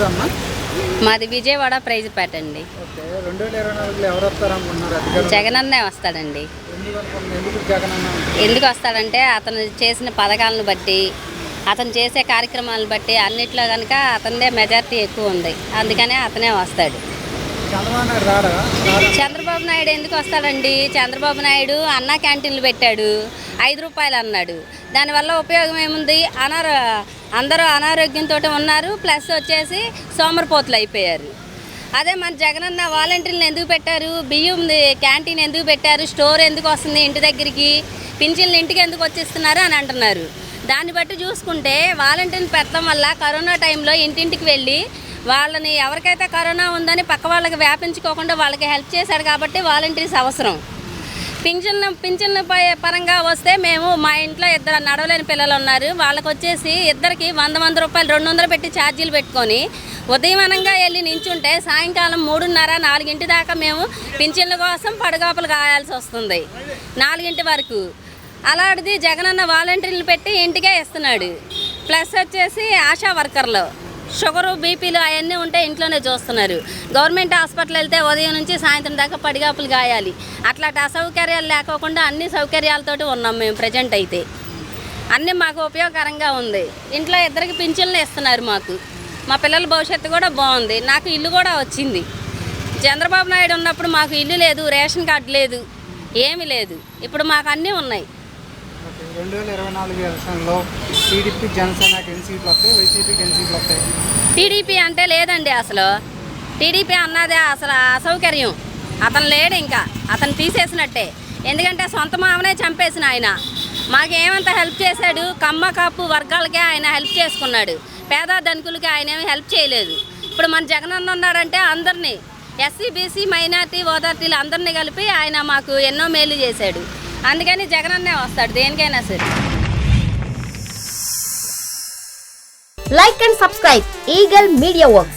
ఊరమ్మా? మాది విజయవాడ ప్రైజ్పేట అండి. ఓకే, 2024లో ఎవరు వస్తారనుకుంటున్నారు అధికారం? జగనన్నే వస్తాడండి. ఎందుకు జగనన్న? ఎందుకు వస్తాడంటే అతను చేసిన పథకాలను బట్టి, అతను చేసే కార్యక్రమాలను బట్టి అన్నిట్లో కనుక అతనిదే మెజారిటీ ఎక్కువ ఉంది. అందుకనే అతనే వస్తాడు. చంద్రబాబు నాయుడు రాడా? చంద్రబాబు నాయుడు ఎందుకు వస్తాడండి? చంద్రబాబు నాయుడు అన్నా క్యాంటీన్లు పెట్టాడు, 5 రూపాయలు అన్నాడు. దానివల్ల ఉపయోగం ఏముంది? అందరూ అనారోగ్యంతో ఉన్నారు, ప్లస్ వచ్చేసి సోమరిపోతులు అయిపోయారు. అదే మన జగనన్న వాలంటీర్లను ఎందుకు పెట్టారు? బియ్యం క్యాంటీన్ ఎందుకు పెట్టారు? స్టోర్ ఎందుకు వస్తుంది ఇంటి దగ్గరికి? పింఛన్లు ఇంటికి ఎందుకు వచ్చేస్తున్నారు అని అంటున్నారు. దాన్ని బట్టి చూసుకుంటే వాలంటీర్లు పెట్టడం వల్ల కరోనా టైంలో ఇంటింటికి వెళ్ళి వాళ్ళని ఎవరికైతే కరోనా ఉందని పక్క వాళ్ళకి వ్యాపించుకోకుండా వాళ్ళకి హెల్ప్ చేశాడు కాబట్టి వాలంటీర్స్ అవసరం. పింఛన్ల పరంగా వస్తే మేము మా ఇంట్లో 2 నడవలేని పిల్లలు ఉన్నారు. వాళ్ళకి వచ్చేసి ఇద్దరికి 100 రూపాయలు 200 పెట్టి ఛార్జీలు పెట్టుకొని ఉదయమనంగా వెళ్ళి నించుంటే సాయంకాలం 3:30, 4 దాకా మేము పింఛన్ల కోసం పడగాపులు కాయాల్సి వస్తుంది, 4 వరకు. అలాంటిది జగనన్న వాలంటీర్లు పెట్టి ఇంటికే ఇస్తున్నాడు. ప్లస్ వచ్చేసి ఆశా వర్కర్లు షుగరు, బీపీలు అవన్నీ ఉంటే ఇంట్లోనే చూస్తున్నారు. గవర్నమెంట్ హాస్పిటల్ వెళ్తే ఉదయం నుంచి సాయంత్రం దాకా పడిగాపులు గాయాలి. అట్లాంటి అసౌకర్యాలు లేకోకుండా అన్ని సౌకర్యాలతోటి ఉన్నాం మేము ప్రజెంట్ అయితే. అన్నీ మాకు ఉపయోగకరంగా ఉంది. ఇంట్లో 2 పింఛన్లు ఇస్తున్నారు మాకు. మా పిల్లల భవిష్యత్తు కూడా బాగుంది. నాకు ఇల్లు కూడా వచ్చింది. చంద్రబాబు నాయుడు ఉన్నప్పుడు మాకు ఇల్లు లేదు, రేషన్ కార్డు లేదు, ఏమీ లేదు. ఇప్పుడు మాకు అన్నీ ఉన్నాయి. 2024 ఎలక్షన్లో టీడీపీ జనసేనకి ఎన్ని సీట్లు వస్తాయి, వైసీపీకి ఎన్ని సీట్లు వస్తాయి? టీడీపీ అంటే లేదండి. అసలు టీడీపీ అన్నదే అసలు అసౌకర్యం. అతను లేడు, ఇంకా అతను తీసేసినట్టే. ఎందుకంటే సొంత మామనే చంపేసిన ఆయన మాకేమంత హెల్ప్ చేశాడు? కమ్మ కాపు వర్గాలకే ఆయన హెల్ప్ చేసుకున్నాడు, పేద ధనికులకి ఆయన ఏమి హెల్ప్ చేయలేదు. ఇప్పుడు మన జగనన్న ఉన్నాడంటే అందరినీ, ఎస్సీ, బీసీ, మైనార్టీ, ఓదార్టీలు అందరినీ కలిపి ఆయన మాకు ఎన్నో మేలు చేశాడు. అందుకని జగనన్నే వస్తాడు దేనికైనా సరే. Like and subscribe Eagle Media Works.